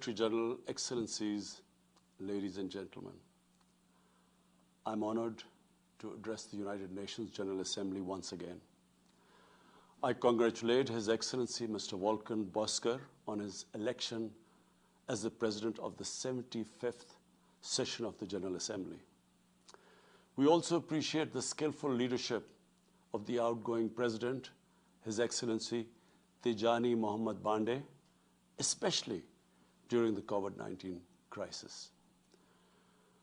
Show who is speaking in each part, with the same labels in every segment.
Speaker 1: Secretary General, Excellencies, ladies and gentlemen, I'm honored to address the United Nations General Assembly once again. I congratulate His Excellency Mr. Volkan Bozkır on his election as the President of the 75th session of the General Assembly. We also appreciate the skillful leadership of the outgoing President, His Excellency Tijani Mohammad Bande, especially during the COVID-19 crisis.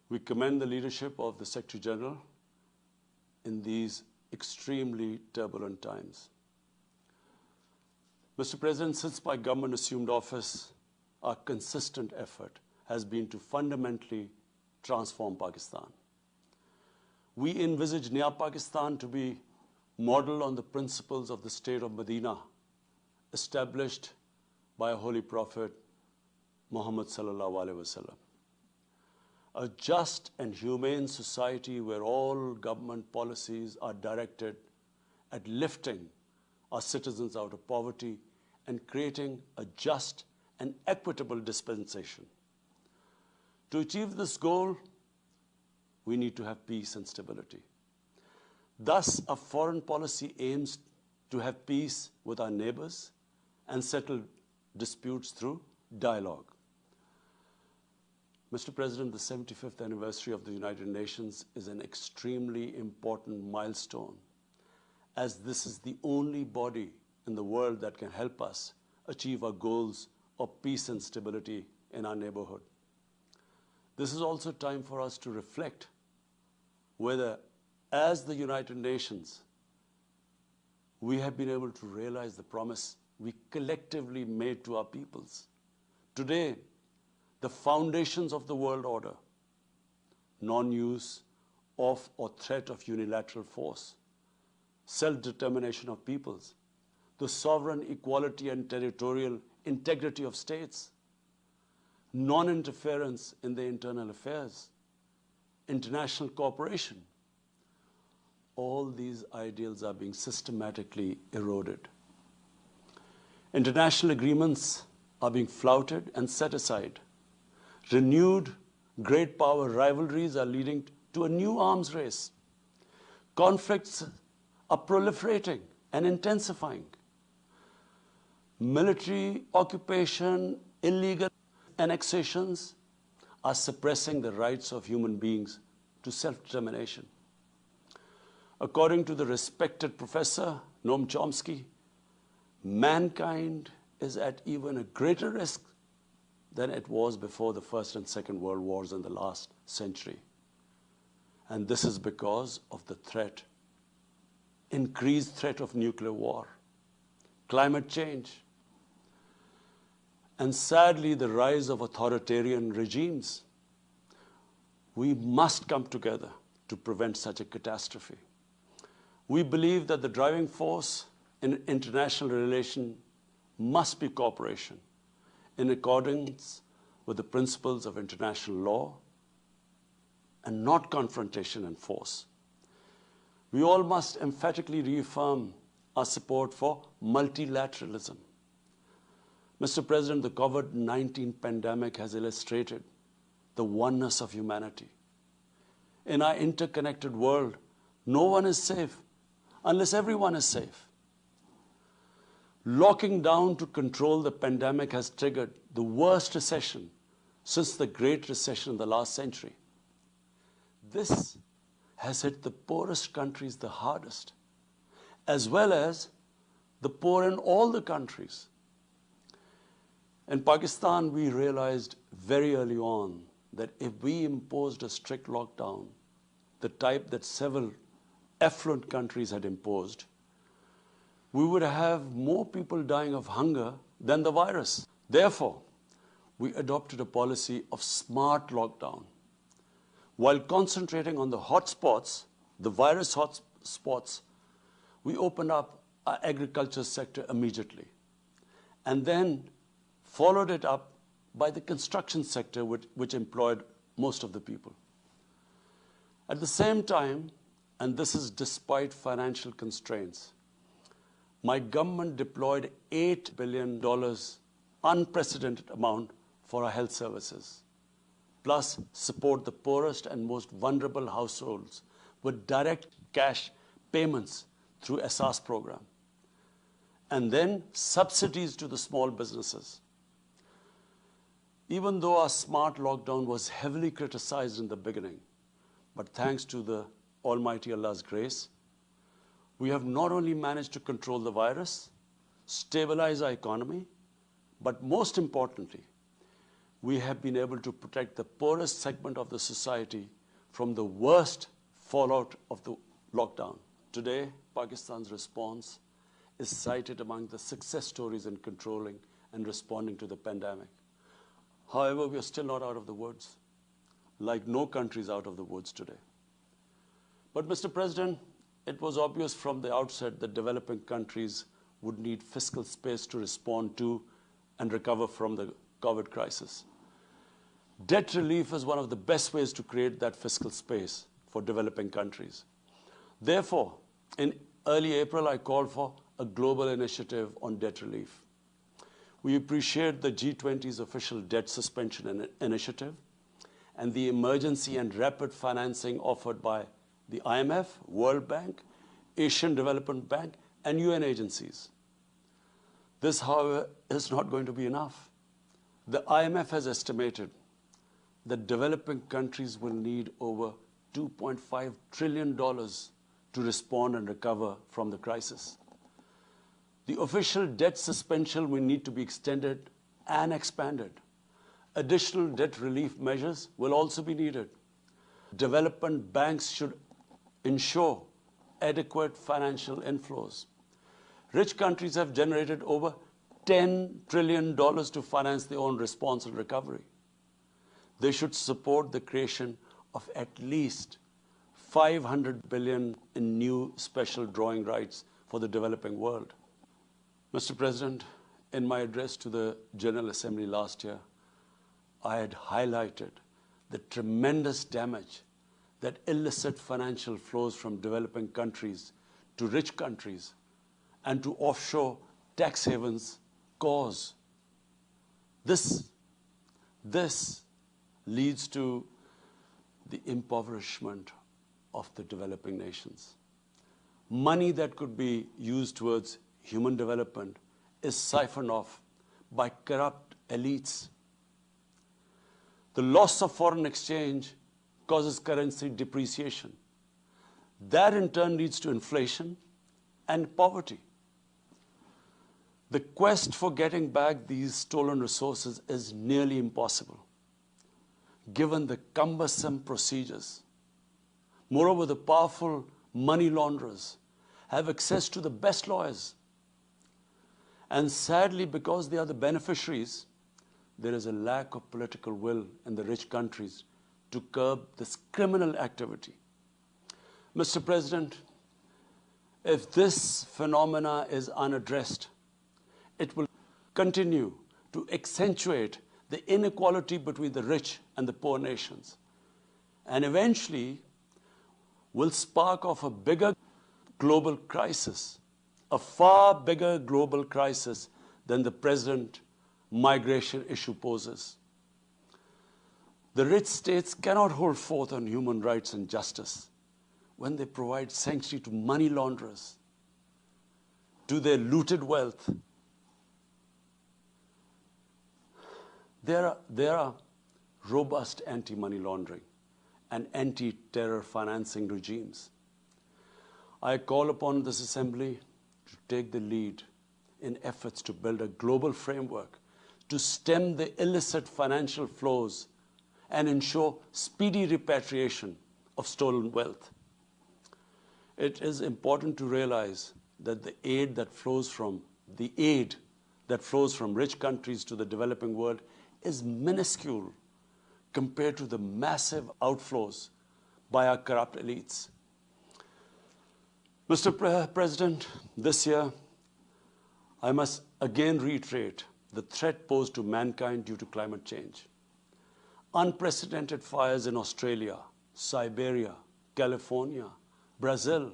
Speaker 1: We commend the leadership of the Secretary General in these extremely turbulent times. Mr. President, since my government assumed office, our consistent effort has been to fundamentally transform Pakistan. We envisage Naya Pakistan to be modeled on the principles of the state of Medina, established by a holy prophet, Muhammad sallallahu alaihi wasallam. A just and humane society where all government policies are directed at lifting our citizens out of poverty and creating a just and equitable dispensation. To achieve this goal, we need to have peace and stability. Thus, our foreign policy aims to have peace with our neighbors and settle disputes through dialogue. Mr. President, the 75th anniversary of the United Nations is an extremely important milestone, as this is the only body in the world that can help us achieve our goals of peace and stability in our neighborhood. This is also time for us to reflect whether, as the United Nations, we have been able to realize the promise we collectively made to our peoples. Today, the foundations of the world order, non-use of or threat of unilateral force, self-determination of peoples, the sovereign equality and territorial integrity of states, non-interference in their internal affairs, international cooperation. All these ideals are being systematically eroded. International agreements are being flouted and set aside. Renewed great power rivalries are leading to a new arms race. Conflicts are proliferating and intensifying. Military occupation, illegal annexations are suppressing the rights of human beings to self-determination. According to the respected professor, Noam Chomsky, mankind is at even a greater risk than it was before the First and Second World Wars in the last century. And this is because of the threat, increased threat of nuclear war, climate change, and sadly the rise of authoritarian regimes. We must come together to prevent such a catastrophe. We believe that the driving force in international relations must be cooperation in accordance with the principles of international law and not confrontation and force. We all must emphatically reaffirm our support for multilateralism. Mr. President, the COVID-19 pandemic has illustrated the oneness of humanity. In our interconnected world, no one is safe unless everyone is safe. Locking down to control the pandemic has triggered the worst recession since the Great Recession in the last century. This has hit the poorest countries the hardest, as well as the poor in all the countries. In Pakistan, we realized very early on that if we imposed a strict lockdown, the type that several affluent countries had imposed, we would have more people dying of hunger than the virus. Therefore, we adopted a policy of smart lockdown. While concentrating on the hotspots, the virus hotspots, we opened up our agriculture sector immediately, and then followed it up by the construction sector, which employed most of the people. At the same time, and this is despite financial constraints, my government deployed $8 billion, unprecedented amount, for our health services, plus support the poorest and most vulnerable households with direct cash payments through SR's program, and then subsidies to the small businesses. Even though our smart lockdown was heavily criticized in the beginning, but thanks to the Almighty Allah's grace, we have not only managed to control the virus, stabilize our economy, but most importantly, we have been able to protect the poorest segment of the society from the worst fallout of the lockdown. Today, Pakistan's response is cited among the success stories in controlling and responding to the pandemic. However, we are still not out of the woods, like no country is out of the woods today. But Mr. President, it was obvious from the outset that developing countries would need fiscal space to respond to and recover from the COVID crisis. Debt relief is one of the best ways to create that fiscal space for developing countries. Therefore, in early April, I called for a global initiative on debt relief. We appreciate the G20's official debt suspension initiative and the emergency and rapid financing offered by the IMF, World Bank, Asian Development Bank, and UN agencies. This, however, is not going to be enough. The IMF has estimated that developing countries will need over $2.5 trillion to respond and recover from the crisis. The official debt suspension will need to be extended and expanded. Additional debt relief measures will also be needed. Development banks should ensure adequate financial inflows. Rich countries have generated over $10 trillion to finance their own response and recovery. They should support the creation of at least $500 billion in new special drawing rights for the developing world. Mr. President, in my address to the General Assembly last year, I had highlighted the tremendous damage that illicit financial flows from developing countries to rich countries and to offshore tax havens cause. This leads to the impoverishment of the developing nations. Money that could be used towards human development is siphoned off by corrupt elites. The loss of foreign exchange causes currency depreciation. That in turn leads to inflation and poverty. The quest for getting back these stolen resources is nearly impossible, given the cumbersome procedures. Moreover, the powerful money launderers have access to the best lawyers. And sadly, because they are the beneficiaries, there is a lack of political will in the rich countries to curb this criminal activity. Mr. President, if this phenomena is unaddressed, it will continue to accentuate the inequality between the rich and the poor nations, and eventually will spark off a bigger global crisis, a far bigger global crisis than the present migration issue poses. The rich states cannot hold forth on human rights and justice when they provide sanctuary to money launderers, to their looted wealth. There are robust anti-money laundering and anti-terror financing regimes. I call upon this Assembly to take the lead in efforts to build a global framework to stem the illicit financial flows and ensure speedy repatriation of stolen wealth. It is important to realize that the aid that flows from rich countries to the developing world is minuscule compared to the massive outflows by our corrupt elites. Mr. President, this year, I must again reiterate the threat posed to mankind due to climate change. Unprecedented fires in Australia, Siberia, California, Brazil.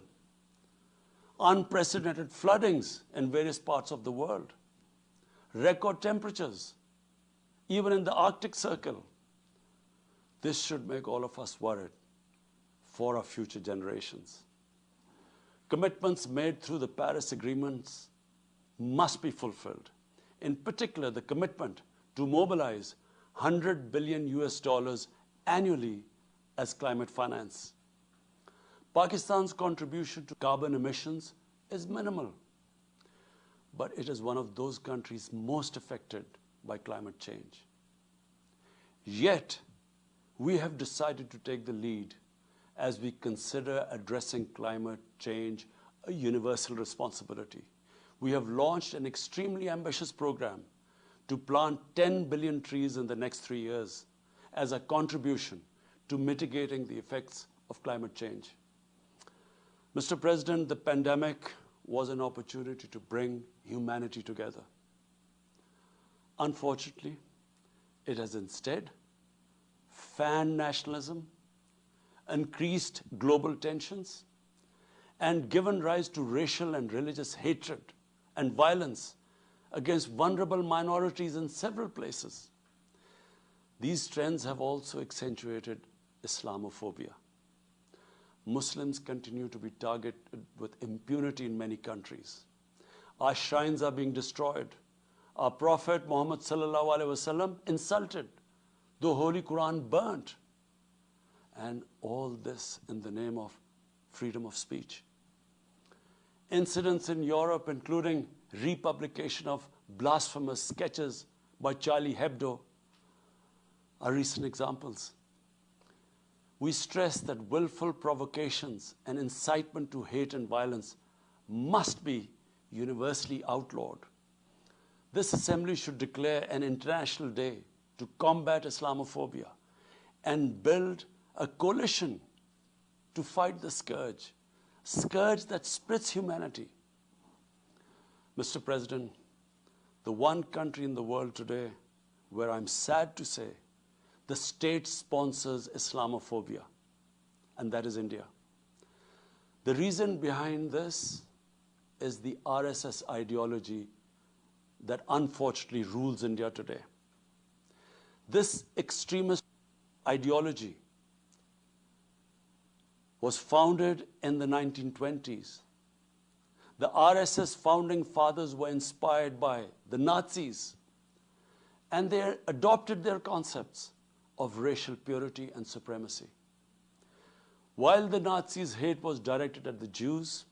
Speaker 1: Unprecedented floodings in various parts of the world. Record temperatures even in the Arctic Circle. This should make all of us worried for our future generations. Commitments made through the Paris agreements must be fulfilled. In particular, the commitment to mobilize $100 billion annually as climate finance. Pakistan's contribution to carbon emissions is minimal, but it is one of those countries most affected by climate change. Yet, we have decided to take the lead as we consider addressing climate change a universal responsibility. We have launched an extremely ambitious program to plant 10 billion trees in the next 3 years as a contribution to mitigating the effects of climate change. Mr. President, the pandemic was an opportunity to bring humanity together. Unfortunately, it has instead fanned nationalism, increased global tensions, and given rise to racial and religious hatred and violence against vulnerable minorities in several places. These trends have also accentuated Islamophobia. Muslims continue to be targeted with impunity in many countries. Our shrines are being destroyed. Our Prophet Muhammad sallallahu alaihi wasallam insulted. The Holy Quran burnt. And all this in the name of freedom of speech. Incidents in Europe, including republication of blasphemous sketches by Charlie Hebdo, are recent examples. We stress that willful provocations and incitement to hate and violence must be universally outlawed. This assembly should declare an international day to combat Islamophobia and build a coalition to fight the scourge that splits humanity. Mr. President, the one country in the world today where I'm sad to say the state sponsors Islamophobia, and that is India. The reason behind this is the RSS ideology that unfortunately rules India today. This extremist ideology was founded in the 1920s. The RSS founding fathers were inspired by the Nazis, and they adopted their concepts of racial purity and supremacy. While the Nazis' hate was directed at the Jews,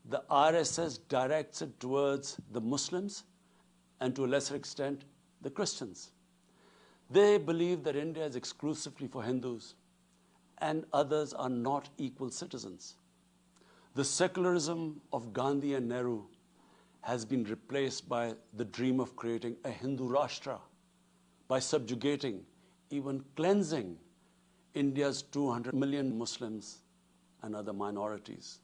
Speaker 1: the RSS directs it towards the Muslims and to a lesser extent, the Christians. They believe that India is exclusively for Hindus and others are not equal citizens. The secularism of Gandhi and Nehru has been replaced by the dream of creating a Hindu Rashtra by subjugating, even cleansing, India's 200 million Muslims and other minorities.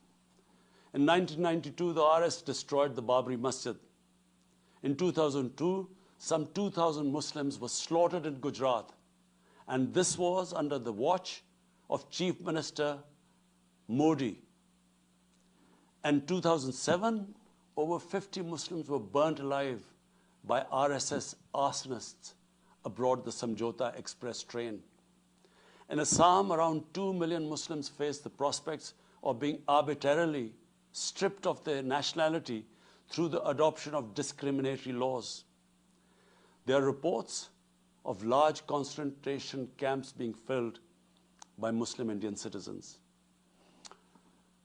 Speaker 1: In 1992, the RS destroyed the Babri Masjid. In 2002, some 2,000 Muslims were slaughtered in Gujarat, and this was under the watch of Chief Minister Modi. In 2007, over 50 Muslims were burnt alive by RSS arsonists aboard the Samjhauta Express train. In Assam, around 2 million Muslims face the prospects of being arbitrarily stripped of their nationality through the adoption of discriminatory laws. There are reports of large concentration camps being filled by Muslim Indian citizens.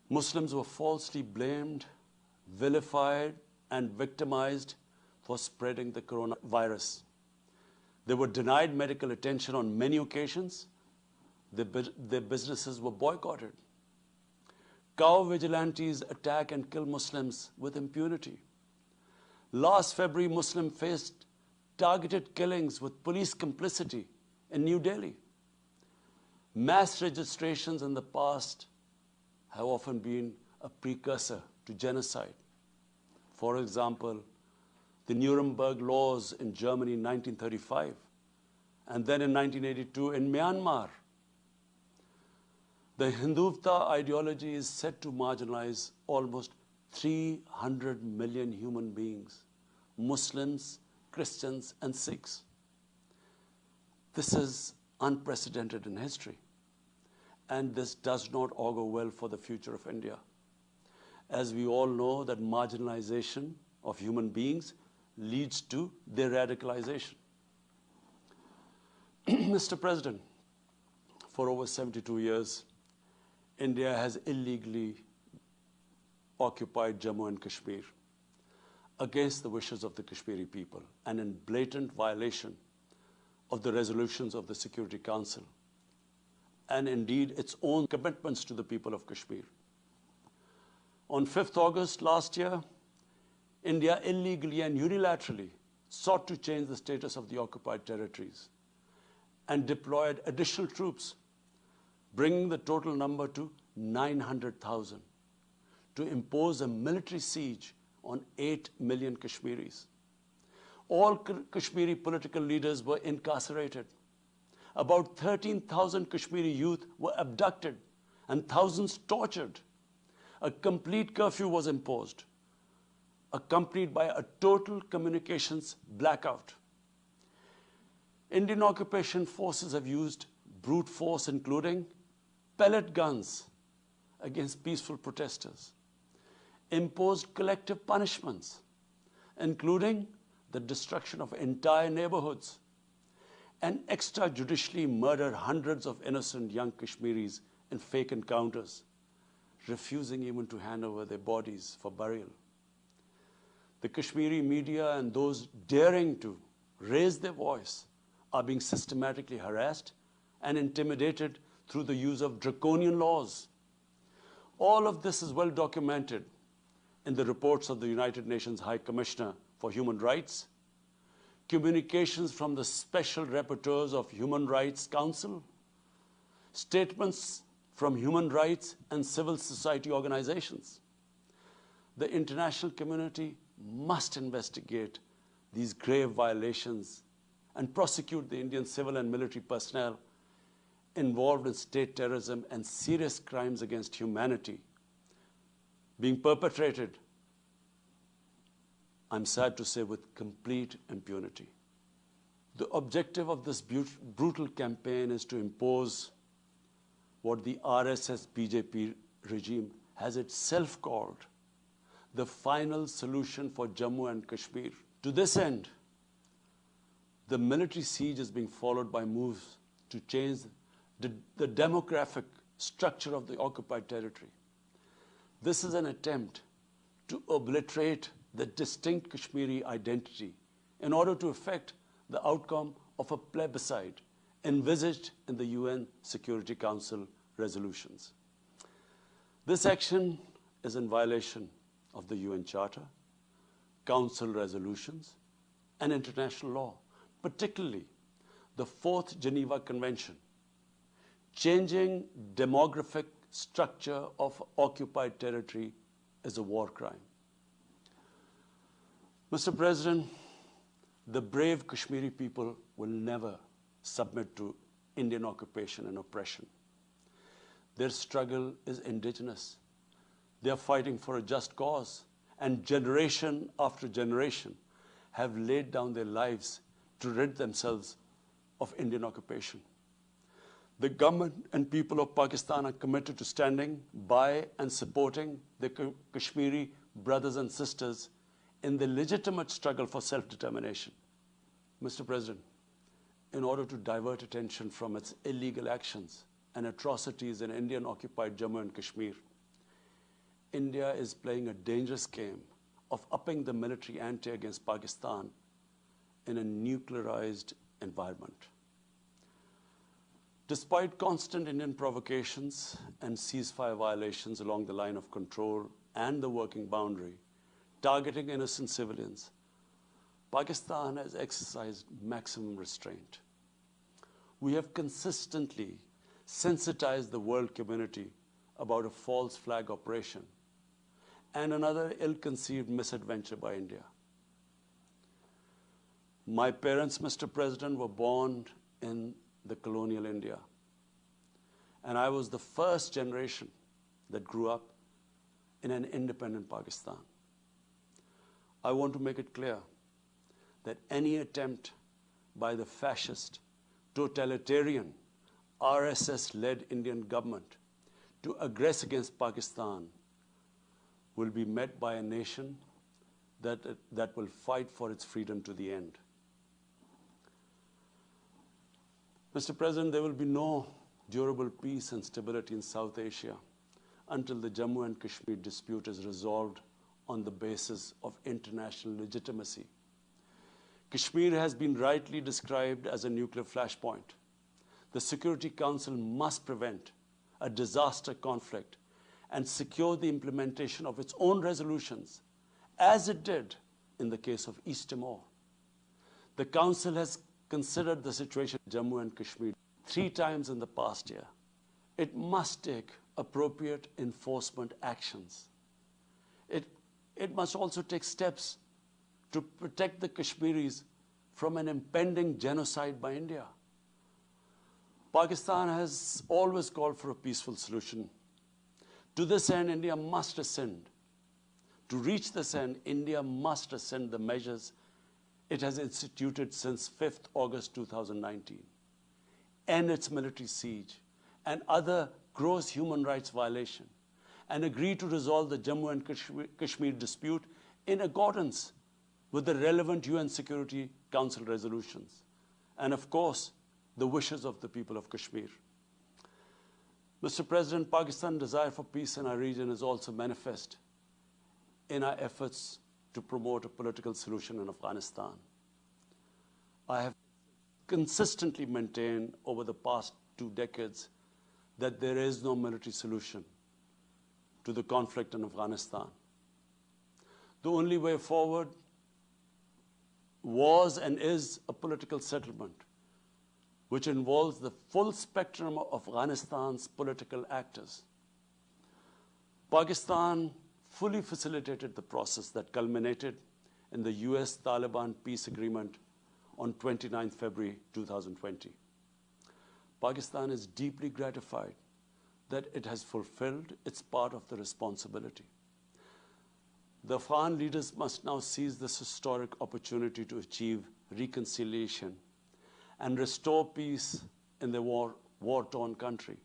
Speaker 1: Muslims were falsely blamed, vilified, and victimized for spreading the coronavirus. They were denied medical attention on many occasions. Their businesses were boycotted. Cow vigilantes attack and kill Muslims with impunity. Last February, Muslims faced targeted killings with police complicity in New Delhi. Mass registrations in the past have often been a precursor to genocide. For example, the Nuremberg laws in Germany in 1935, and then in 1982 in Myanmar. The Hindutva ideology is set to marginalize almost 300 million human beings, Muslims, Christians, and Sikhs. This is unprecedented in history, and this does not augur well for the future of India. As we all know, that marginalization of human beings leads to their radicalization. Mr. President, for over 72 years, India has illegally occupied Jammu and Kashmir against the wishes of the Kashmiri people and in blatant violation of the resolutions of the Security Council and indeed its own commitments to the people of Kashmir. On 5th August last year, India illegally and unilaterally sought to change the status of the occupied territories and deployed additional troops, bringing the total number to 900,000, to impose a military siege on 8 million Kashmiris. All Kashmiri political leaders were incarcerated. About 13,000 Kashmiri youth were abducted and thousands tortured. A complete curfew was imposed, accompanied by a total communications blackout. Indian occupation forces have used brute force, including pellet guns against peaceful protesters, imposed collective punishments, including the destruction of entire neighborhoods, and extrajudicially murdered hundreds of innocent young Kashmiris in fake encounters, refusing even to hand over their bodies for burial. The Kashmiri media and those daring to raise their voice are being systematically harassed and intimidated through the use of draconian laws. All of this is well documented in the reports of the United Nations High Commissioner for Human Rights, communications from the Special Rapporteurs of Human Rights Council, statements from human rights and civil society organizations. The international community must investigate these grave violations and prosecute the Indian civil and military personnel involved in state terrorism and serious crimes against humanity being perpetrated, I'm sad to say, with complete impunity. The objective of this brutal campaign is to impose what the RSS-BJP regime has itself called the final solution for Jammu and Kashmir. To this end, the military siege is being followed by moves to change the demographic structure of the occupied territory. This is an attempt to obliterate the distinct Kashmiri identity in order to effect the outcome of a plebiscite envisaged in the UN Security Council resolutions. This action is in violation of the UN Charter, Council resolutions, and international law, particularly the 4th Geneva Convention. Changing demographic structure of occupied territory is a war crime. Mr. President, the brave Kashmiri people will never submit to Indian occupation and oppression. Their struggle is indigenous. They are fighting for a just cause, and generation after generation have laid down their lives to rid themselves of Indian occupation. The government and people of Pakistan are committed to standing by and supporting the Kashmiri brothers and sisters in the legitimate struggle for self-determination. Mr. President, in order to divert attention from its illegal actions and atrocities in Indian-occupied Jammu and Kashmir, India is playing a dangerous game of upping the military ante against Pakistan in a nuclearized environment. Despite constant Indian provocations and ceasefire violations along the line of control and the working boundary, targeting innocent civilians, Pakistan has exercised maximum restraint. We have consistently sensitized the world community about a false flag operation and another ill-conceived misadventure by India. My parents, Mr. President, were born in the colonial India, and I was the first generation that grew up in an independent Pakistan. I want to make it clear that any attempt by the fascist totalitarian, RSS-led Indian government to aggress against Pakistan will be met by a nation that will fight for its freedom to the end. Mr. President, there will be no durable peace and stability in South Asia until the Jammu and Kashmir dispute is resolved on the basis of international legitimacy. Kashmir has been rightly described as a nuclear flashpoint. The Security Council must prevent a disaster conflict and secure the implementation of its own resolutions, as it did in the case of East Timor. The Council has considered the situation in Jammu and Kashmir 3 times in the past year. It must take appropriate enforcement actions. It must also take steps to protect the Kashmiris from an impending genocide by India. Pakistan has always called for a peaceful solution. To this end, India must rescind. To reach this end, India must rescind the measures it has instituted since 5th August 2019, end its military siege and other gross human rights violation, and agree to resolve the Jammu and Kashmir dispute in accordance with the relevant UN Security Council resolutions, and of course, the wishes of the people of Kashmir. Mr. President, Pakistan's desire for peace in our region is also manifest in our efforts to promote a political solution in Afghanistan. I have consistently maintained over the past 2 decades that there is no military solution to the conflict in Afghanistan. The only way forward was and is a political settlement, which involves the full spectrum of Afghanistan's political actors. Pakistan fully facilitated the process that culminated in the US-Taliban peace agreement on 29 February 2020. Pakistan is deeply gratified that it has fulfilled its part of the responsibility. The Afghan leaders must now seize this historic opportunity to achieve reconciliation and restore peace in the war-torn country.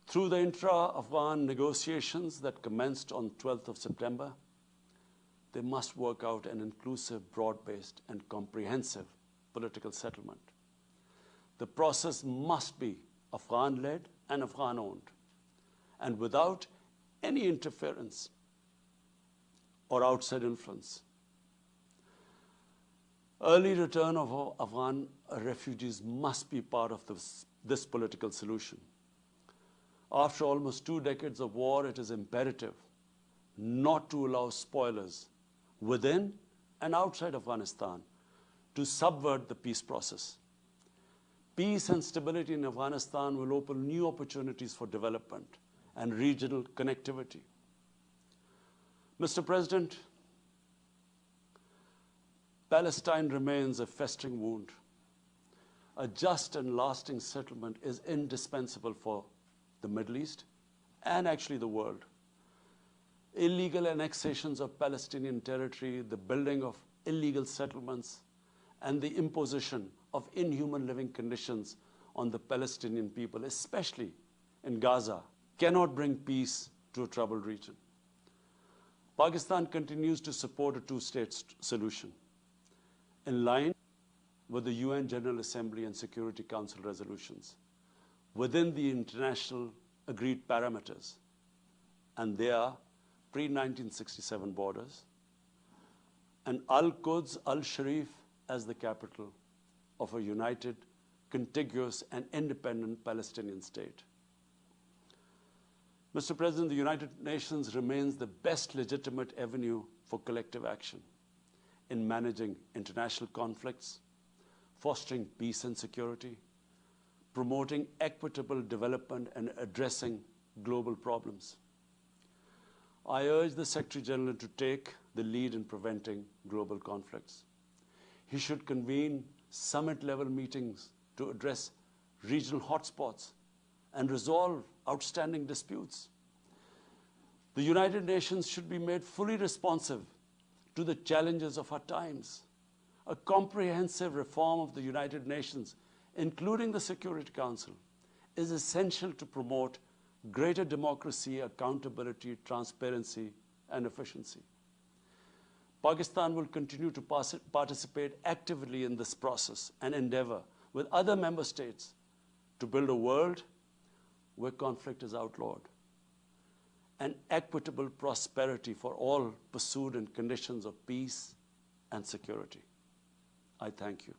Speaker 1: Through the intra-Afghan negotiations that commenced on 12th of September, they must work out an inclusive, broad-based, and comprehensive political settlement. The process must be Afghan-led and Afghan-owned, and without any interference or outside influence. Early return of Afghan refugees must be part of this political solution. After almost 2 decades of war, it is imperative not to allow spoilers within and outside Afghanistan to subvert the peace process. Peace and stability in Afghanistan will open new opportunities for development and regional connectivity. Mr. President, Palestine remains a festering wound. A just and lasting settlement is indispensable for the Middle East and actually the world. Illegal annexations of Palestinian territory, the building of illegal settlements, and the imposition of inhuman living conditions on the Palestinian people, especially in Gaza, cannot bring peace to a troubled region. Pakistan continues to support a 2-state solution in line with the UN General Assembly and Security Council resolutions within the international agreed parameters, and they are pre-1967 borders, and Al-Quds, Al-Sharif as the capital of a united, contiguous, and independent Palestinian state. Mr. President, the United Nations remains the best legitimate avenue for collective action in managing international conflicts, fostering peace and security, promoting equitable development, and addressing global problems. I urge the Secretary General to take the lead in preventing global conflicts. He should convene summit-level meetings to address regional hotspots and resolve outstanding disputes. The United Nations should be made fully responsive to the challenges of our times. A comprehensive reform of the United Nations, including the Security Council, is essential to promote greater democracy, accountability, transparency, and efficiency. Pakistan will continue to participate actively in this process and endeavor with other member states to build a world where conflict is outlawed and equitable prosperity for all pursued in conditions of peace and security. I thank you.